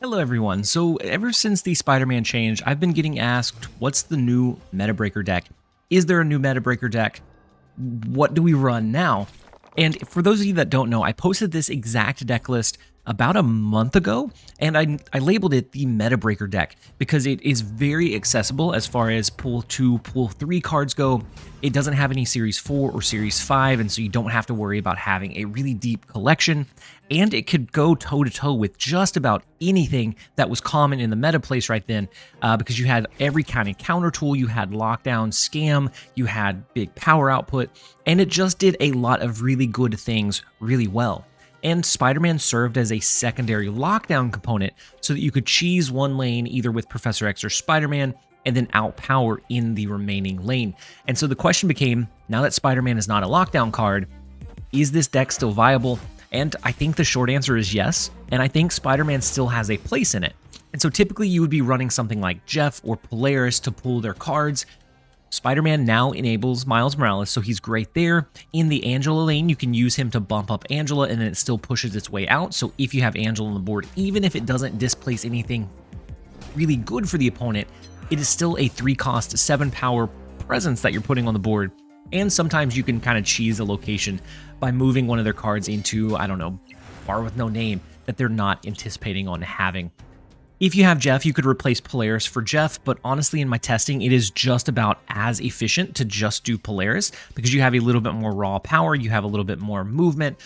Hello everyone. So ever since the Spider-Man change, I've been getting asked, what's the new meta breaker deck? Is there a new meta breaker deck? What do we run now? And for those of you that don't know, I posted this exact deck list about a month ago, and I labeled it the Meta Breaker deck because it is very accessible as far as Pool 2, Pool 3 cards go. It doesn't have any Series 4 or Series 5, and so you don't have to worry about having a really deep collection, and it could go toe-to-toe with just about anything that was common in the meta place right then, because you had every kind of counter tool, you had lockdown, scam, you had big power output, and it just did a lot of really good things really well. And Spider-Man served as a secondary lockdown component so that you could cheese one lane either with Professor X or Spider-Man and then outpower in the remaining lane. And so the question became, now that Spider-Man is not a lockdown card, is this deck still viable? And I think the short answer is yes, and I think Spider-Man still has a place in it. And so typically you would be running something like Jeff or Polaris to pull their cards. Spider-Man now enables Miles Morales, so he's great there. In the Angela lane, you can use him to bump up Angela, and then it still pushes its way out. So if you have Angela on the board, even if it doesn't displace anything really good for the opponent, it is still a 3-cost, 7-power presence that you're putting on the board. And sometimes you can kind of cheese a location by moving one of their cards into, I don't know, bar with no name that they're not anticipating on having. If you have Jeff, you could replace Polaris for Jeff, but honestly in my testing, it is just about as efficient to just do Polaris because you have a little bit more raw power, you have a little bit more movement.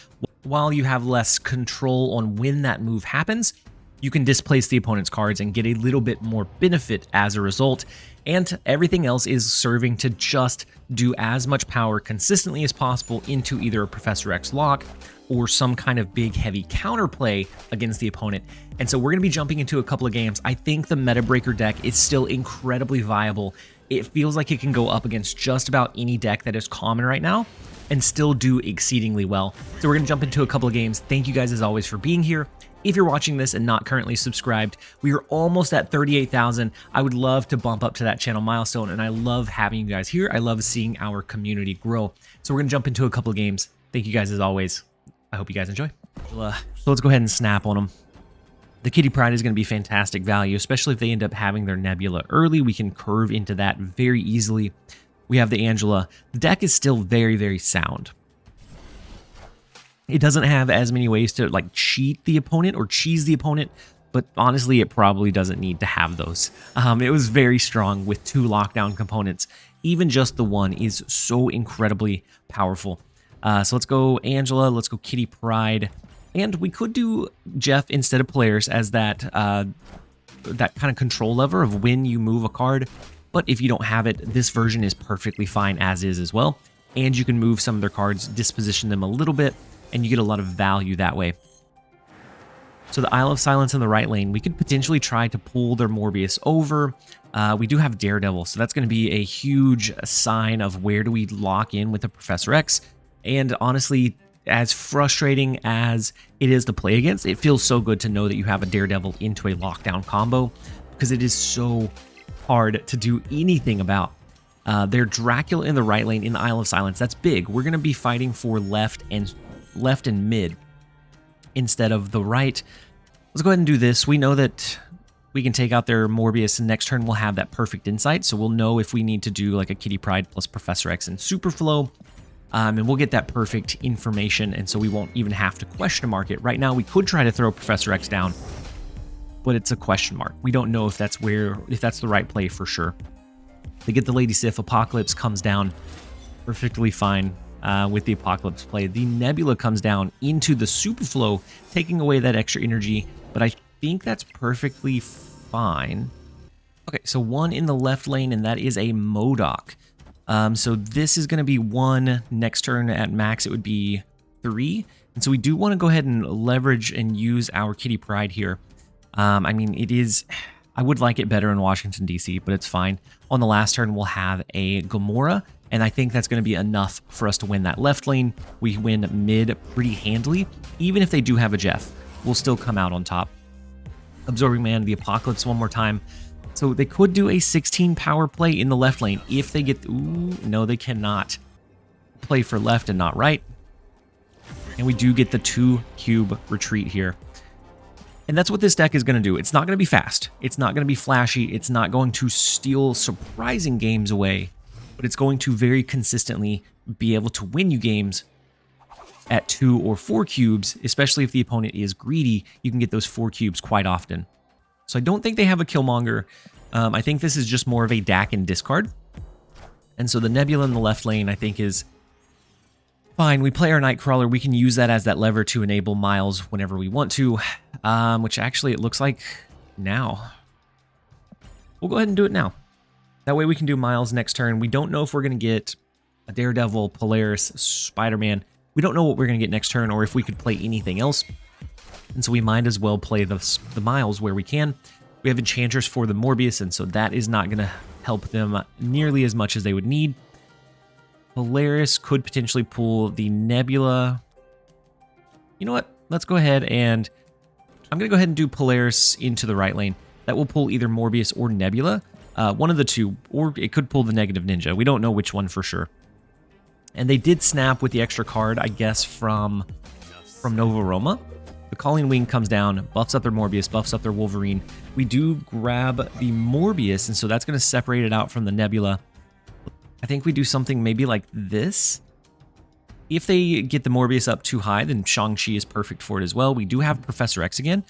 While you have less control on when that move happens, you can displace the opponent's cards and get a little bit more benefit as a result, and everything else is serving to just do as much power consistently as possible into either a Professor X lock or some kind of big heavy counterplay against the opponent. And so we're going to be jumping into a couple of games. I think the Meta Breaker deck is still incredibly viable. It feels like it can go up against just about any deck that is common right now and still do exceedingly well. So we're going to jump into a couple of games. Thank you guys as always for being here. If you're watching this and not currently subscribed, we are almost at 38,000. I would love to bump up to that channel milestone, and I love having you guys here. I love seeing our community grow. So we're going to jump into a couple of games. Thank you guys as always. I hope you guys enjoy. So let's go ahead and snap on them. The Kitty Pryde is going to be fantastic value, especially if they end up having their Nebula early. We can curve into that very easily. We have the Angela. The deck is still very, very sound. It doesn't have as many ways to like cheat the opponent or cheese the opponent, but honestly, it probably doesn't need to have those. It was very strong with 2 lockdown components. Even just the one is so incredibly powerful. So let's go Angela, let's go Kitty Pryde, and we could do Jeff instead of Polaris as that that kind of control lever of when you move a card. But if you don't have it, this version is perfectly fine as is as well. And you can move some of their cards, disposition them a little bit, and you get a lot of value that way. So the Isle of Silence in the right lane, we could potentially try to pull their Morbius over. We do have Daredevil, so that's going to be a huge sign of where do we lock in with the Professor X. And honestly, as frustrating as it is to play against, it feels so good to know that you have a Daredevil into a lockdown combo because it is so hard to do anything about. Their Dracula in the right lane in the Isle of Silence, that's big. We're going to be fighting for left and mid instead of the right. Let's go ahead and do this. We know that we can take out their Morbius, and next turn we'll have that perfect insight, so we'll know if we need to do like a Kitty Pryde plus Professor X and Superflow. And we'll get that perfect information, and so we won't even have to question mark it. Right now, we could try to throw Professor X down, but it's a question mark. We don't know if that's the right play for sure. They get the Lady Sif. Apocalypse comes down perfectly fine with the Apocalypse play. The Nebula comes down into the Superflow, taking away that extra energy, but I think that's perfectly fine. Okay, so 1 in the left lane, and that is a MODOK. So this is going to be 1. Next turn at max, it would be 3. And so we do want to go ahead and leverage and use our Kitty Pryde here. I mean, it is... I would like it better in Washington, D.C., but it's fine. On the last turn, we'll have a Gamora, and I think that's going to be enough for us to win that left lane. We win mid pretty handily. Even if they do have a Jeff, we'll still come out on top. Absorbing Man, the Apocalypse one more time. So they could do a 16 power play in the left lane if they get... Ooh, no, they cannot play for left and not right. And we do get the 2 cube retreat here. And that's what this deck is going to do. It's not going to be fast. It's not going to be flashy. It's not going to steal surprising games away, but it's going to very consistently be able to win you games at 2 or 4 cubes, especially if the opponent is greedy. You can get those 4 cubes quite often. So I don't think they have a Killmonger. I think this is just more of a DAC and discard. And so the Nebula in the left lane, I think, is fine. We play our Nightcrawler. We can use that as that lever to enable Miles whenever we want to, which actually it looks like now. We'll go ahead and do it now. That way we can do Miles next turn. We don't know if we're going to get a Daredevil, Polaris, Spider-Man. We don't know what we're going to get next turn or if we could play anything else. And so we might as well play the Miles where we can. We have Enchanters for the Morbius, and so that is not going to help them nearly as much as they would need. Polaris could potentially pull the Nebula. You know what? Let's go ahead and I'm going to go ahead and do Polaris into the right lane. That will pull either Morbius or Nebula. One of the two, or it could pull the Negative Ninja. We don't know which one for sure. And they did snap with the extra card, I guess, from Nova Roma. The Calling Wing comes down, buffs up their Morbius, buffs up their Wolverine. We do grab the Morbius, and so that's going to separate it out from the Nebula. I think we do something maybe like this. If they get the Morbius up too high, then Shang-Chi is perfect for it as well. We do have Professor X again,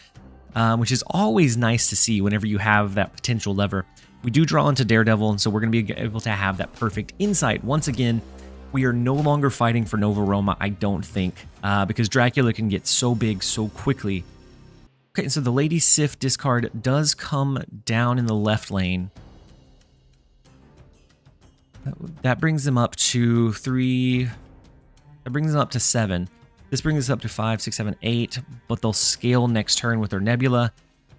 which is always nice to see whenever you have that potential lever. We do draw into Daredevil, and so we're going to be able to have that perfect insight. Once again, we are no longer fighting for Nova Roma, I don't think, because Dracula can get so big so quickly. Okay, so the Lady Sif discard does come down in the left lane. That brings them up to 3. That brings them up to 7. This brings us up to 5, 6, 7, 8, but they'll scale next turn with their Nebula,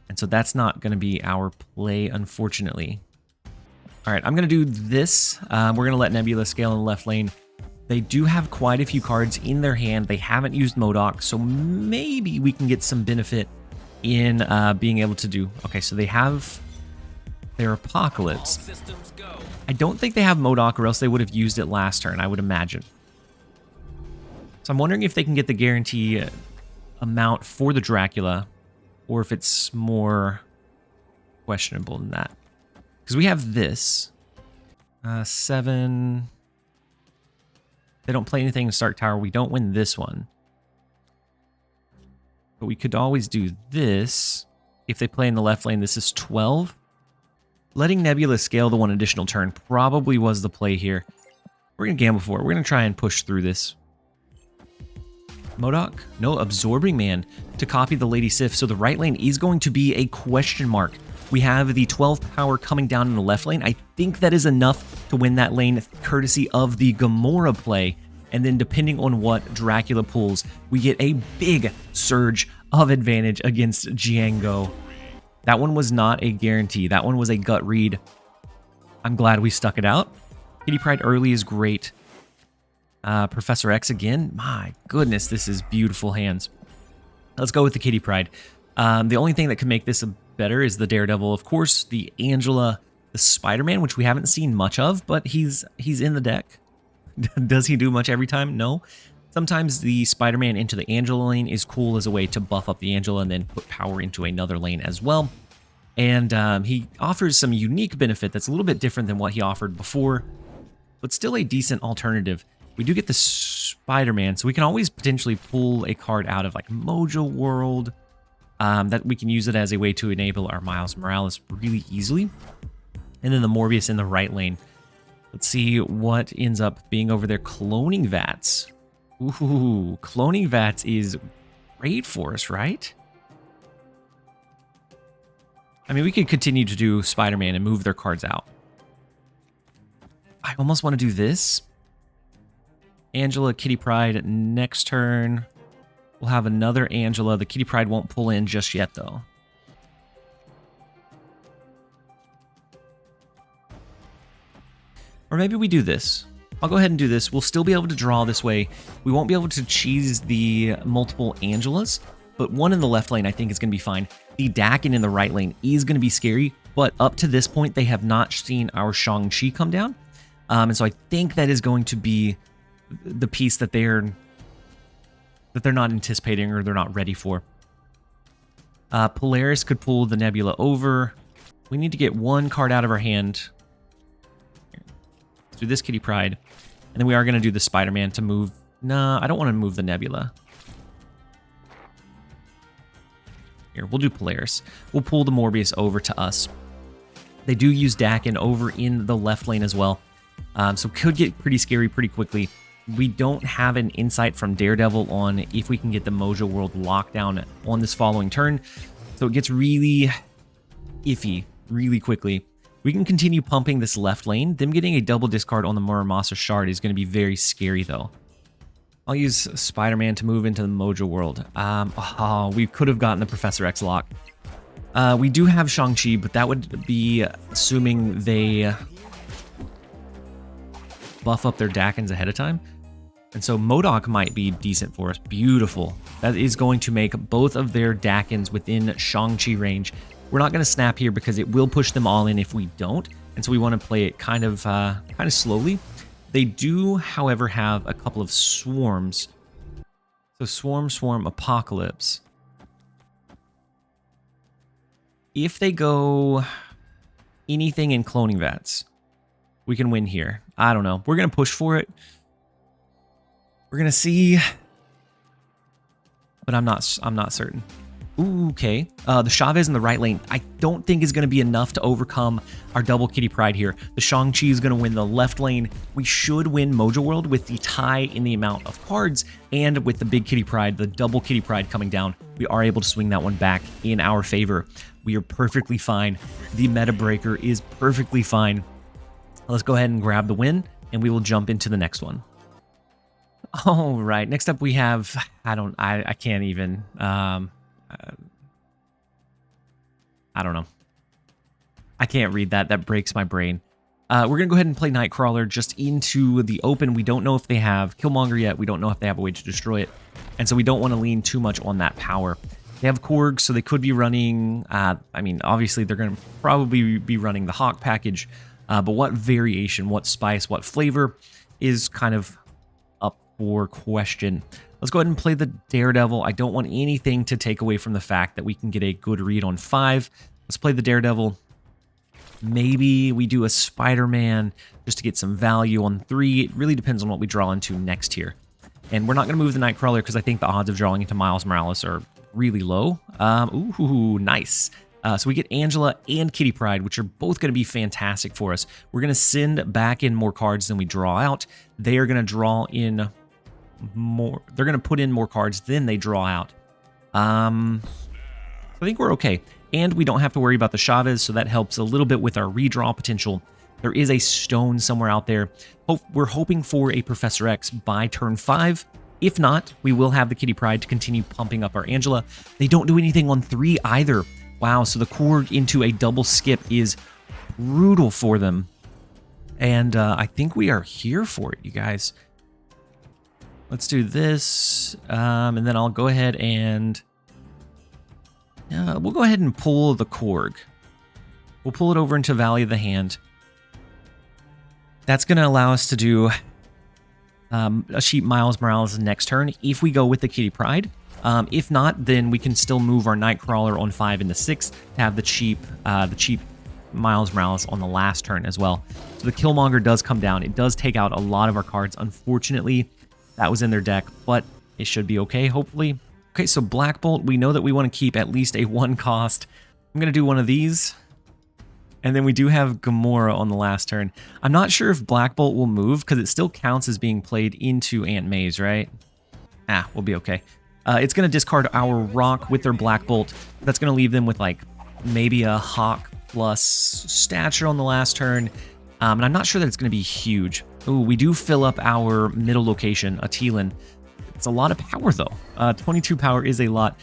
and so that's not going to be our play, unfortunately. All right, I'm going to do this. We're going to let Nebula scale in the left lane. They do have quite a few cards in their hand. They haven't used MODOK, so maybe we can get some benefit in being able to do... Okay, so they have their Apocalypse. I don't think they have MODOK, or else they would have used it last turn, I would imagine. So I'm wondering if they can get the guarantee amount for the Dracula, or if it's more questionable than that. Because we have this. 7. They don't play anything in Stark Tower. We don't win this one. But we could always do this. If they play in the left lane, this is 12. Letting Nebula scale the 1 additional turn probably was the play here. We're going to gamble for it. We're going to try and push through this. MODOK? No, Absorbing Man to copy the Lady Sif. So the right lane is going to be a question mark. We have the 12 power coming down in the left lane. I think that is enough to win that lane courtesy of the Gamora play. And then depending on what Dracula pulls, we get a big surge of advantage against Django. That one was not a guarantee. That one was a gut read. I'm glad we stuck it out. Kitty Pryde early is great. Professor X again. My goodness, this is beautiful hands. Let's go with the Kitty Pryde. The only thing that could make this better is the Daredevil, of course, the Angela, the Spider-Man, which we haven't seen much of, but he's in the deck. Does he do much every time? No. Sometimes the Spider-Man into the Angela lane is cool as a way to buff up the Angela and then put power into another lane as well. And he offers some unique benefit that's a little bit different than what he offered before, but still a decent alternative. We do get the Spider-Man, so we can always potentially pull a card out of like Mojo World. That we can use it as a way to enable our Miles Morales really easily. And then the Morbius in the right lane. Let's see what ends up being over there. Cloning Vats. Ooh, Cloning Vats is great for us, right? I mean, we could continue to do Spider-Man and move their cards out. I almost want to do this. Angela, Kitty Pryde next turn. We'll have another Angela. The Kitty Pryde won't pull in just yet, though. Or maybe we do this. I'll go ahead and do this. We'll still be able to draw this way. We won't be able to cheese the multiple Angelas, but one in the left lane I think is going to be fine. The Dakin in the right lane is going to be scary, but up to this point, they have not seen our Shang-Chi come down. And so I think that is going to be the piece that they're not anticipating or they're not ready for. Polaris could pull the Nebula over. We need to get one card out of our hand. Let's do this Kitty Pryde. And then we are going to do the Spider-Man to move. Nah, I don't want to move the Nebula. Here, we'll do Polaris. We'll pull the Morbius over to us. They do use Dakin over in the left lane as well. So could get pretty scary pretty quickly. We don't have an insight from Daredevil on if we can get the Mojo World lockdown on this following turn. So it gets really iffy really quickly. We can continue pumping this left lane. Them getting a double discard on the Muramasa Shard is going to be very scary though. I'll use Spider-Man to move into the Mojo World. We could have gotten the Professor X lock. We do have Shang-Chi, but that would be assuming they buff up their Dakins ahead of time. And so MODOK might be decent for us. Beautiful. That is going to make both of their Dakins within Shang-Chi range. We're not going to snap here because it will push them all in if we don't. And so we want to play it kind of slowly. They do, however, have a couple of swarms. So Swarm, Apocalypse. If they go anything in cloning vats, we can win here. I don't know. We're going to push for it. We're going to see. But I'm not certain. Ooh, okay. The Chavez in the right lane, I don't think is going to be enough to overcome our double Kitty Pryde here. The Shang-Chi is going to win the left lane. We should win Mojo World with the tie in the amount of cards, and with the big Kitty Pryde, the double Kitty Pryde coming down, we are able to swing that one back in our favor. We are perfectly fine. The meta breaker is perfectly fine. Let's go ahead and grab the win, and we will jump into the next one. All right, next up we have, I can't even, I don't know. I can't read that. That breaks my brain. We're going to go ahead and play Nightcrawler just into the open. We don't know if they have Killmonger yet. We don't know if they have a way to destroy it. And so we don't want to lean too much on that power. They have Korg, so they could be running, I mean, obviously they're going to probably be running the Hawk package. But what variation, what spice, what flavor is kind of up for question. Let's go ahead and play the Daredevil. I don't want anything to take away from the fact that we can get a good read on 5. Let's play the Daredevil. Maybe we do a Spider-Man just to get some value on 3. It really depends on what we draw into next here. And we're not going to move the Nightcrawler because I think the odds of drawing into Miles Morales are really low. Ooh, nice. So we get Angela and Kitty Pryde, which are both going to be fantastic for us. We're going to send back in more cards than we draw out. They are going to draw in more. They're going to put in more cards than they draw out. I think we're okay. And we don't have to worry about the Chavez, so that helps a little bit with our redraw potential. There is a stone somewhere out there. We're hoping for a Professor X by turn 5. If not, we will have the Kitty Pryde to continue pumping up our Angela. They don't do anything on 3 either. Wow, so the Korg into a double skip is brutal for them. And I think we are here for it, you guys. Let's do this, and then I'll go ahead and... we'll go ahead and pull the Korg. We'll pull it over into Valley of the Hand. That's going to allow us to do a Sheep Miles Morales next turn if we go with the Kitty Pryde. If not, then we can still move our Nightcrawler on 5 and the 6 to have the cheap Miles Morales on the last turn as well. So the Killmonger does come down. It does take out a lot of our cards. Unfortunately, that was in their deck, but it should be okay, hopefully. Okay, so Black Bolt, we know that we want to keep at least a 1 cost. I'm going to do one of these. And then we do have Gamora on the last turn. I'm not sure if Black Bolt will move because it still counts as being played into Aunt May's, right? We'll be okay. It's going to discard our Rock with their Black Bolt. That's going to leave them with like maybe a Hawk plus Stature on the last turn. And I'm not sure that it's going to be huge. Ooh, we do fill up our middle location, Atilan. It's a lot of power though. 22 power is a lot.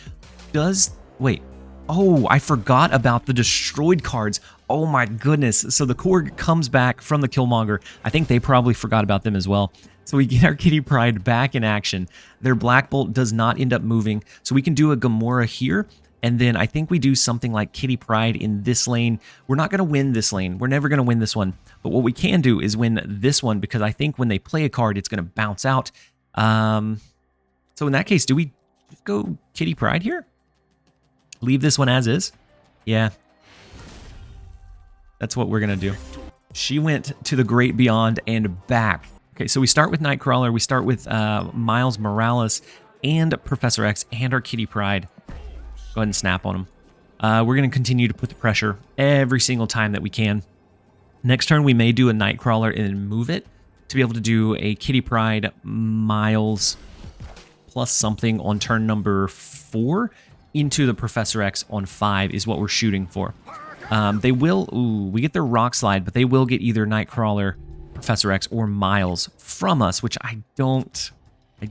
Wait. Oh, I forgot about the destroyed cards. Oh my goodness. So the Korg comes back from the Killmonger. I think they probably forgot about them as well. So we get our Kitty Pryde back in action. Their Black Bolt does not end up moving. So we can do a Gamora here. And then I think we do something like Kitty Pryde in this lane. We're not going to win this lane. We're never going to win this one. But what we can do is win this one because I think when they play a card, it's going to bounce out. So in that case, do we just go Kitty Pryde here? Leave this one as is. Yeah. That's what we're going to do. She went to the great beyond and back. Okay, so we start with Nightcrawler. We start with Miles Morales and Professor X and our Kitty Pryde. Go ahead and snap on them. We're going to continue to put the pressure every single time that we can. Next turn, we may do a Nightcrawler and move it to be able to do a Kitty Pryde, Miles, plus something on turn number 4 into the Professor X on 5 is what we're shooting for. They will, we get their Rock Slide, but they will get either Nightcrawler, Professor X, or Miles from us, which I don't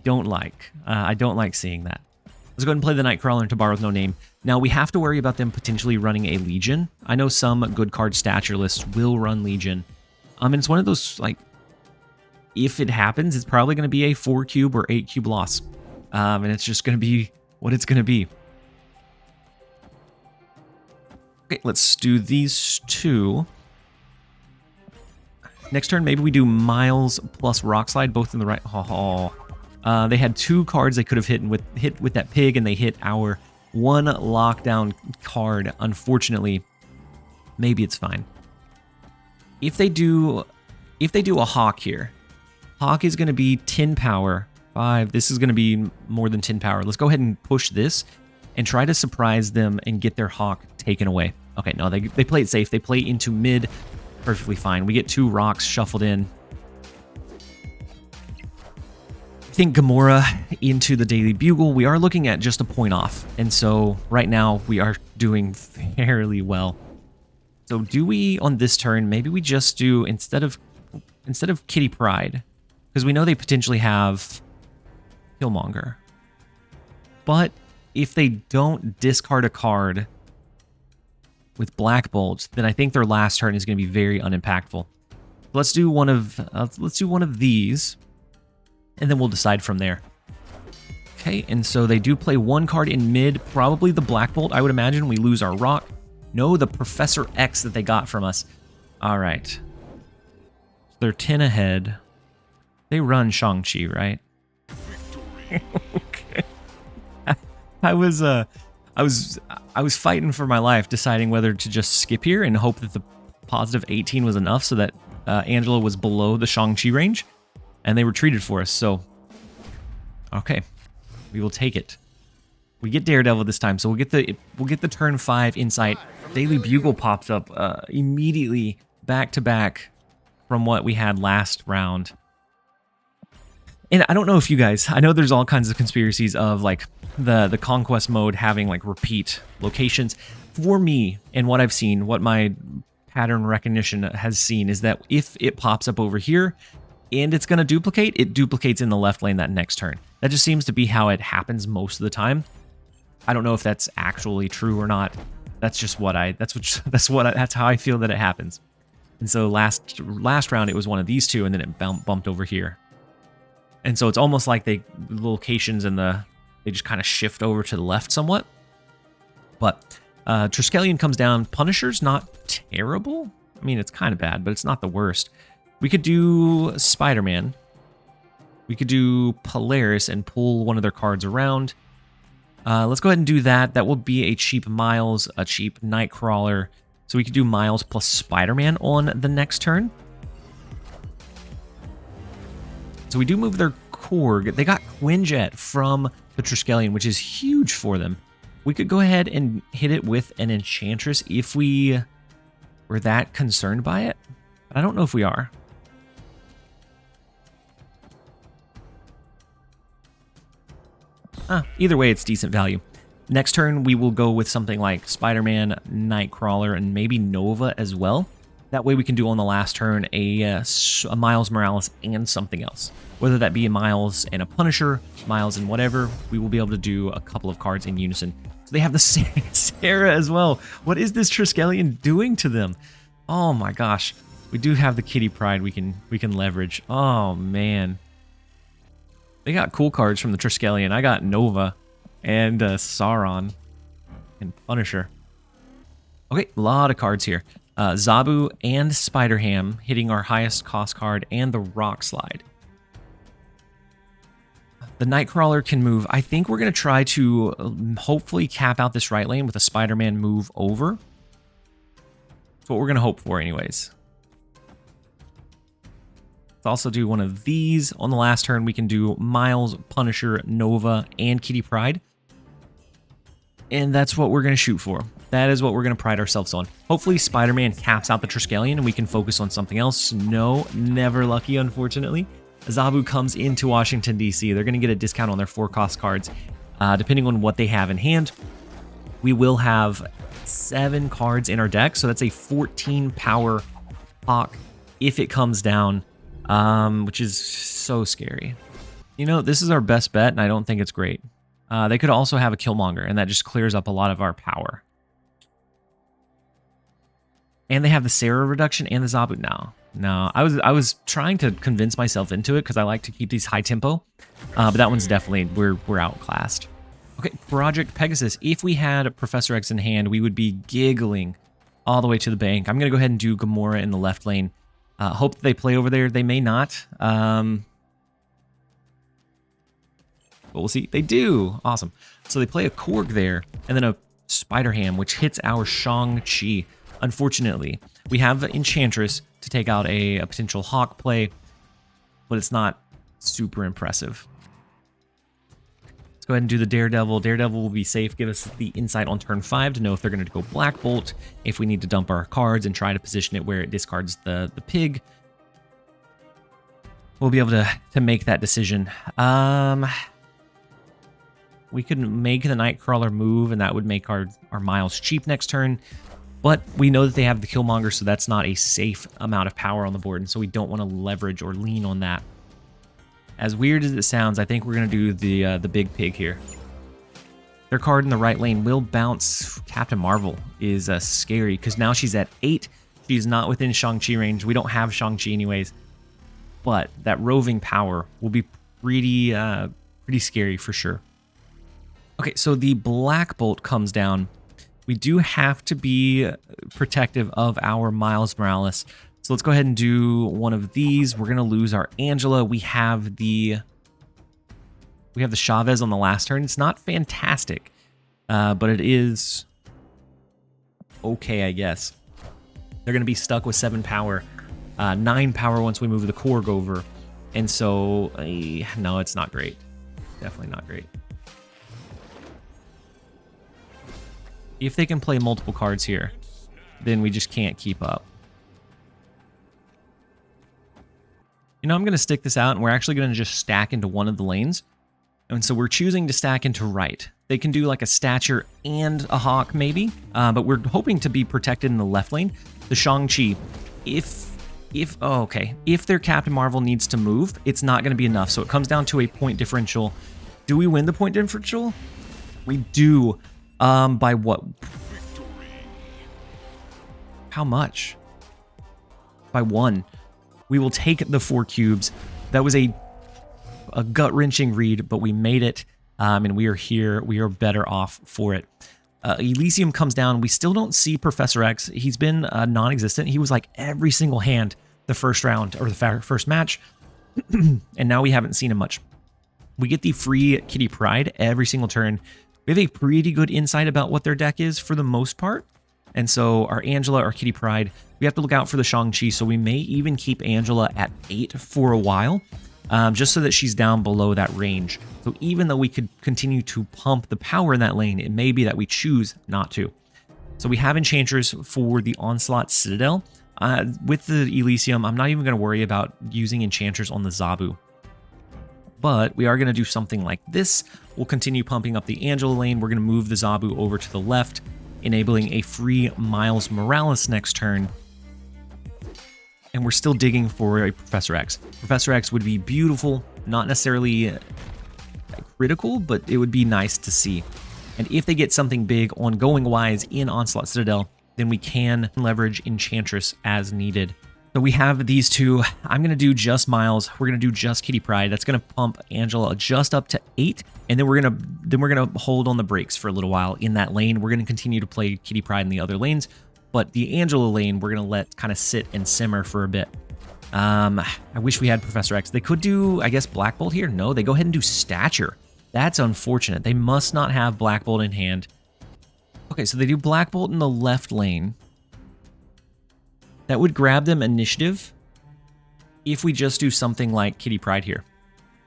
like. I don't like seeing that. Let's go ahead and play the Nightcrawler into Bar with No Name. Now, we have to worry about them potentially running a Legion. I know some good card stature lists will run Legion. And it's one of those, like, if it happens, it's probably going to be a 4-cube or 8-cube loss. And it's just going to be what it's going to be. Okay, let's do these two. Next turn, maybe we do Miles plus Rock Slide, both in the right. They had 2 cards they could have hit with that pig, and they hit our 1 lockdown card. Unfortunately, maybe it's fine. If they do a Hawk here, Hawk is going to be 10 power. 5. This is going to be more than 10 power. Let's go ahead and push this and try to surprise them and get their Hawk taken away. Okay, no, they play it safe. They play into mid. Perfectly fine. We get 2 rocks shuffled in. I think Gamora into the Daily Bugle. We are looking at just a point off. And so right now we are doing fairly well. So do we, on this turn, maybe we just do, instead of Kitty Pryde, because we know they potentially have Killmonger. But if they don't discard a card with Black Bolt, then I think their last turn is going to be very unimpactful. Let's do one of these, and then we'll decide from there. Okay, and so they do play 1 card in mid, probably the Black Bolt. I would imagine we lose our Rock. No, the Professor X that they got from us. All right. They're 10 ahead. They run Shang-Chi, right? Okay. I was fighting for my life, deciding whether to just skip here and hope that the positive 18 was enough so that Angela was below the Shang-Chi range, and they retreated for us. So, okay, we will take it. We get Daredevil this time, so we'll get the turn 5 insight. Daily Bugle pops up immediately back to back from what we had last round. And I don't know if you guys, I know there's all kinds of conspiracies of like the conquest mode having like repeat locations. For me, and what I've seen, what my pattern recognition has seen is that if it pops up over here and it's going to duplicate, it duplicates in the left lane that next turn. That just seems to be how it happens most of the time. I don't know if that's actually true or not. That's just what that's how I feel that it happens. And so last round it was one of these two, and then it bumped over here. And so it's almost like the locations and they just kind of shift over to the left somewhat. But Triskelion comes down. Punisher's not terrible. I mean, it's kind of bad, but it's not the worst. We could do Spider-Man. We could do Polaris and pull one of their cards around. Let's go ahead and do that. That will be a cheap Miles, a cheap Nightcrawler. So we could do Miles plus Spider-Man on the next turn. So we do move their Korg. They got Quinjet from the Triskelion, which is huge for them. We could go ahead and hit it with an Enchantress if we were that concerned by it. But I don't know if we are. Either way, it's decent value. Next turn, we will go with something like Spider-Man, Nightcrawler, and maybe Nova as well. That way we can do on the last turn a Miles Morales and something else. Whether that be a Miles and a Punisher, Miles and whatever, we will be able to do a couple of cards in unison. So they have the Sarah as well. What is this Triskelion doing to them? Oh my gosh. We do have the Kitty Pryde we can leverage. Oh man. They got cool cards from the Triskelion. I got Nova and Sauron and Punisher. Okay, a lot of cards here. Zabu and Spider-Ham hitting our highest cost card and the Rock Slide. The Nightcrawler can move. I think we're going to try to hopefully cap out this right lane with a Spider-Man move over. That's what we're going to hope for anyways. Let's also do one of these. On the last turn, we can do Miles, Punisher, Nova, and Kitty Pryde. And that's what we're going to shoot for. That is what we're going to pride ourselves on. Hopefully Spider-Man caps out the Triskelion and we can focus on something else. No, never lucky, unfortunately. Zabu comes into Washington, D.C. They're going to get a discount on their 4-cost cards, depending on what they have in hand. We will have 7 cards in our deck, so that's a 14-power Hawk if it comes down, which is so scary. You know, this is our best bet, and I don't think it's great. They could also have a Killmonger, and that just clears up a lot of our power. And they have the Sarah reduction and the Zabu now. No, I was trying to convince myself into it because I like to keep these high tempo, but that one's definitely we're outclassed. Okay, Project Pegasus. If we had Professor X in hand, we would be giggling all the way to the bank. I'm gonna go ahead and do Gamora in the left lane. Hope that they play over there. They may not. But we'll see. They do. Awesome. So they play a Korg there, and then a Spider-Ham, which hits our Shang-Chi. Unfortunately, we have Enchantress to take out a potential Hawk play, but it's not super impressive. Let's go ahead and do the Daredevil. Daredevil will be safe, give us the insight on turn 5 to know if they're going to go Black Bolt, if we need to dump our cards and try to position it where it discards the pig. We'll be able to make that decision. We could make the Nightcrawler move, and that would make our Miles cheap next turn. But we know that they have the Killmonger, so that's not a safe amount of power on the board, and so we don't want to leverage or lean on that. As weird as it sounds, I think we're going to do the big pig here. Their card in the right lane will bounce. Captain Marvel is scary, because now she's at 8. She's not within Shang-Chi range. We don't have Shang-Chi anyways. But that roving power will be pretty scary for sure. Okay, so the Black Bolt comes down. We do have to be protective of our Miles Morales. So let's go ahead and do one of these. We're going to lose our Angela. We have the Chavez on the last turn. It's not fantastic, but it is okay, I guess. They're going to be stuck with 7 power, 9 power once we move the Korg over. And so, no, it's not great. Definitely not great. If they can play multiple cards here, then we just can't keep up. You know, I'm going to stick this out, and we're actually going to just stack into one of the lanes. And so we're choosing to stack into right. They can do like a Stature and a Hawk maybe, but we're hoping to be protected in the left lane. The Shang-Chi, if their Captain Marvel needs to move, it's not going to be enough. So it comes down to a point differential. Do we win the point differential? We do. By what? How much? By 1. We will take the 4 cubes. That was a gut-wrenching read, but we made it, and we are here. We are better off for it. Elysium comes down. We still don't see Professor X. He's been non-existent. He was like every single hand the first round, or the first match, and now we haven't seen him much. We get the free Kitty Pryde every single turn. We have a pretty good insight about what their deck is for the most part. And so our Angela, our Kitty Pryde, we have to look out for the Shang-Chi. So we may even keep Angela at 8 for a while, just so that she's down below that range. So even though we could continue to pump the power in that lane, it may be that we choose not to. So we have Enchantress for the Onslaught Citadel. With the Elysium, I'm not even going to worry about using Enchantress on the Zabu. But we are going to do something like this. We'll continue pumping up the Angela lane. We're going to move the Zabu over to the left, enabling a free Miles Morales next turn. And we're still digging for a Professor X. Professor X would be beautiful, not necessarily critical, but it would be nice to see. And if they get something big ongoing-wise in Onslaught Citadel, then we can leverage Enchantress as needed. So we have these two. I'm going to do just Miles. We're going to do just Kitty Pryde. That's going to pump Angela just up to 8. And then we're going to hold on the brakes for a little while in that lane. We're going to continue to play Kitty Pryde in the other lanes. But the Angela lane, we're going to let kind of sit and simmer for a bit. I wish we had Professor X. They could do, I guess, Black Bolt here. No, they go ahead and do Stature. That's unfortunate. They must not have Black Bolt in hand. Okay, so they do Black Bolt in the left lane. That would grab them initiative if we just do something like Kitty Pryde here.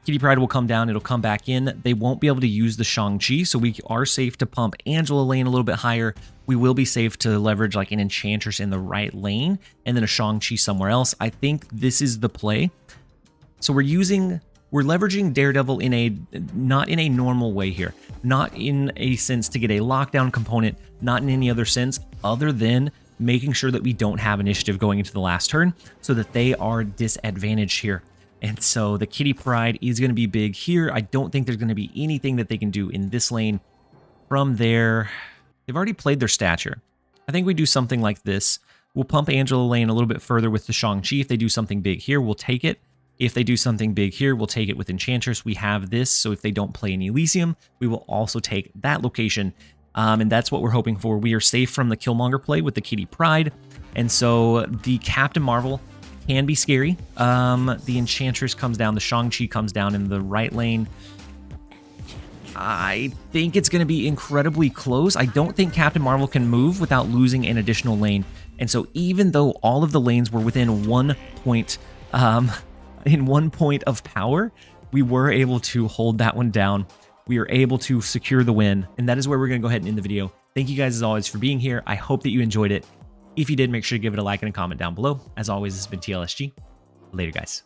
Kitty Pryde will come down, it'll come back in. They won't be able to use the Shang-Chi, so we are safe to pump Angela lane a little bit higher. We will be safe to leverage like an Enchantress in the right lane and then a Shang-Chi somewhere else. I think this is the play. So we're leveraging Daredevil not in a normal way here. Not in a sense to get a lockdown component, not in any other sense other than making sure that we don't have initiative going into the last turn so that they are disadvantaged here. And so the Kitty Pryde is going to be big here. I don't think there's going to be anything that they can do in this lane. From there, they've already played their Stature. I think we do something like this. We'll pump Angela lane a little bit further with the Shang-Chi. If they do something big here, we'll take it. If they do something big here, we'll take it with Enchantress. We have this, so if they don't play an Elysium, we will also take that location. And that's what we're hoping for. We are safe from the Killmonger play with the Kitty Pryde. And so the Captain Marvel can be scary. The Enchantress comes down, the Shang-Chi comes down in the right lane. I think it's going to be incredibly close. I don't think Captain Marvel can move without losing an additional lane. And so even though all of the lanes were within 1 point, in 1 point of power, we were able to hold that one down. We are able to secure the win. And that is where we're going to go ahead and end the video. Thank you guys as always for being here. I hope that you enjoyed it. If you did, make sure to give it a like and a comment down below. As always, this has been TLSG. Later, guys.